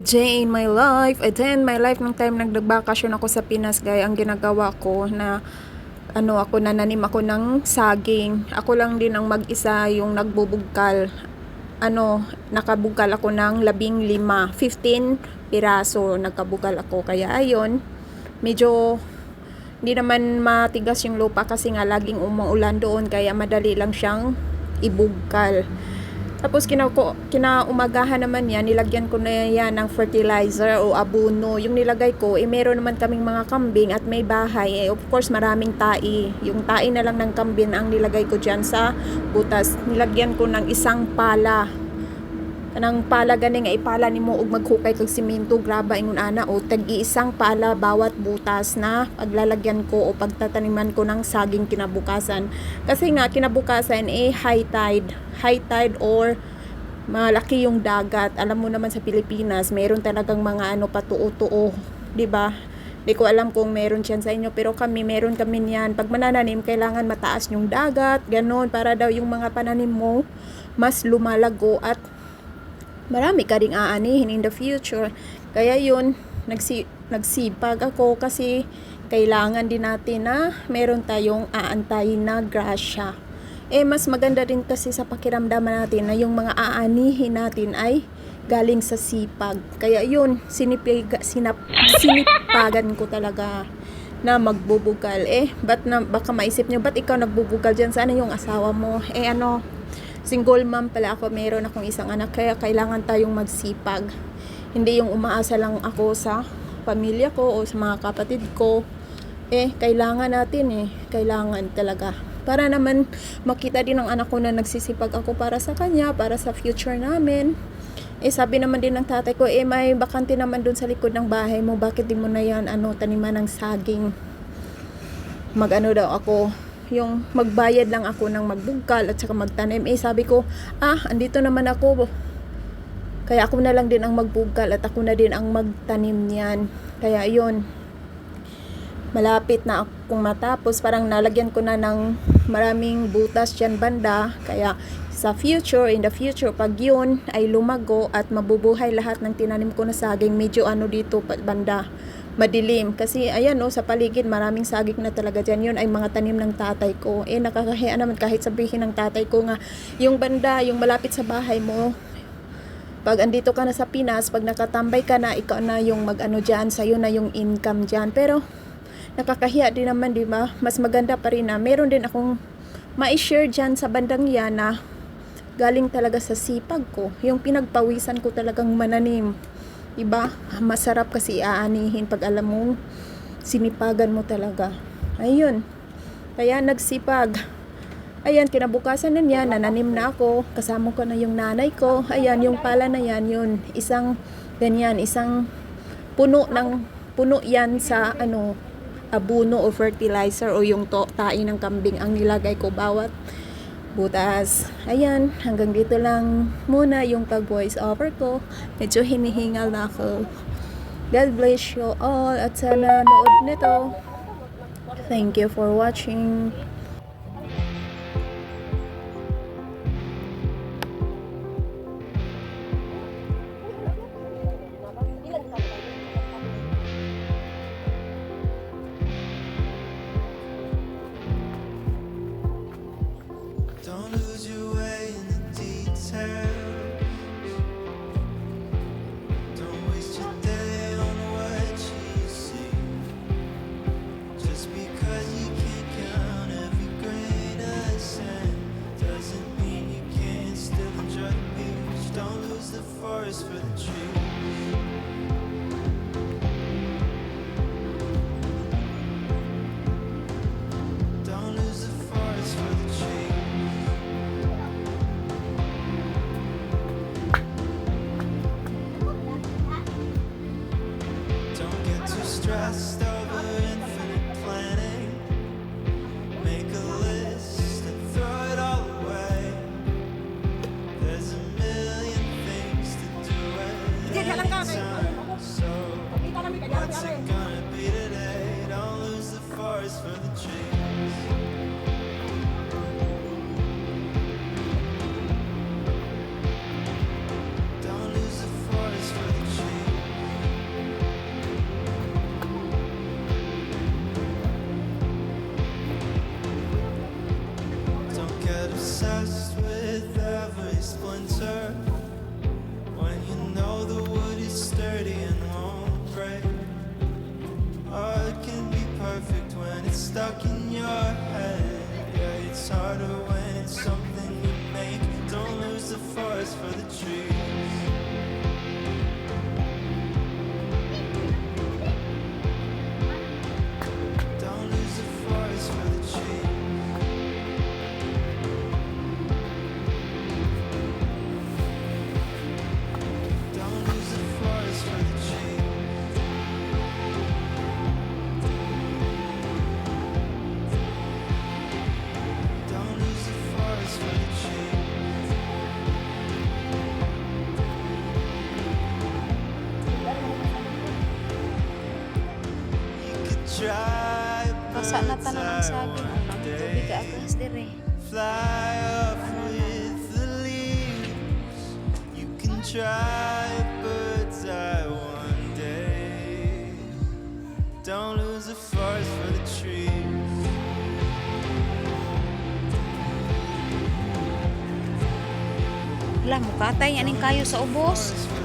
Day in my life, a day in my life nung time nagbakasyon ako sa Pinas, gaya ang ginagawa ko na ako nananim ako ng saging. Ako lang din ang mag-isa yung nagbubugkal. Nakabugkal ako ng 15 piraso nagkabugal ako. Kaya ayun, medyo hindi naman matigas yung lupa kasi nga laging umuulan doon, kaya madali lang siyang ibugkal. Tapos kinaumagahan naman yan, nilagyan ko na yan ng fertilizer o abono. Yung nilagay ko, meron naman kaming mga kambing at may bahay. Of course, maraming tai. Yung tai na lang ng kambing ang nilagay ko dyan sa butas. Nilagyan ko ng isang pala. Kanang pala gani nga ipala nimo og maghukay kag simento, graba ingon ana o tag-iisang pala bawat butas na paglalagyan ko o pagtataniman ko ng saging kinabukasan. Kasi nga kinabukasan high tide or malaki yung dagat. Alam mo naman sa Pilipinas, meron talagang mga patuo-tuo, 'di ba? Di ko alam kung meron siyan sa inyo, pero meron kami niyan. Pag manananim, kailangan mataas yung dagat, ganon, para daw yung mga pananim mo mas lumalago at marami ka ring aanihin in the future. Kaya yun, nagsipag ako kasi kailangan din natin na meron tayong aantayin na grasya. Mas maganda din kasi sa pakiramdaman natin na yung mga aanihin natin ay galing sa sipag. Kaya yun, sinipagan ko talaga na magbubugal. Baka maisip nyo, ba't ikaw nagbubugal dyan? Sana yung asawa mo? Single mom pala ako, meron akong isang anak, kaya kailangan tayong magsipag. Hindi yung umaasa lang ako sa pamilya ko o sa mga kapatid ko. Kailangan natin kailangan talaga. Para naman makita din ng anak ko na nagsisipag ako para sa kanya, para sa future namin. Sabi naman din ng tatay ko, may bakante naman dun sa likod ng bahay mo, bakit di mo na yan taniman ng saging? Daw ako, yung magbayad lang ako ng magbugkal at saka magtanim. Sabi ko, andito naman ako, kaya ako na lang din ang magbugkal at ako na din ang magtanim niyan. Kaya yun, malapit na akong matapos. Parang nalagyan ko na ng maraming butas dyan banda, kaya in the future, pag yun ay lumago at mabubuhay lahat ng tinanim ko na saging, medyo dito banda madilim, kasi ayan sa paligid maraming saging na talaga dyan. Yun ay mga tanim ng tatay ko. Nakakahiya naman kahit sabihin ng tatay ko nga, yung banda, yung malapit sa bahay mo, pag andito ka na sa Pinas, pag nakatambay ka na, ikaw na yung dyan, sa'yo na yung income dyan. Pero nakakahiya din naman, di ba? Mas maganda pa rin na meron din akong ma-share dyan sa bandang yan na galing talaga sa sipag ko, yung pinagpawisan ko talagang mananim. Diba? Masarap kasi aanihin pag alam mong sinipagan mo talaga. Ayun. Kaya nagsipag. Ayan, kinabukasan na niya, nananim na ako. Kasama ko na yung nanay ko. Ayan, yung pala na yan, yun. Isang puno yan sa abono o fertilizer o yung tai ng kambing ang nilagay ko bawat butas. Ayan, hanggang dito lang muna yung pag-voice over ko. Medyo hinihingal na ako. God bless you all at sana nood nito. Thank you for watching. Don't lose your way in the details. Don't waste your day on what you see. Just because you can't count every grain of sand doesn't mean you can't still enjoy the beach. Don't lose the forest for the trees. Don't lose the forest for the trees. Don't get too stressed over infinite planning. Make a list and throw it all away. There's a million things to do at any time. So what's it gonna be today? Don't lose the forest for the trees. Don't lose the forest for the trees. winter. When you know the wood is sturdy and won't break. Oh, it can be perfect when it's stuck in your head. Yeah, it's harder when it's something you make. Don't lose the forest for the trees. Don't lose the forest for the trees. Don't lose the forest for the trees. Don't lose the forest for the trees. You could try a Basa na bird's tanan ang eye saging. one Ang tubig day. ka aglas dire. Fly off with the leaves. You can try a bird's eye one day. Don't lose the forest for the trees. Hala, mukatay aning kayo sa ubos. Forest for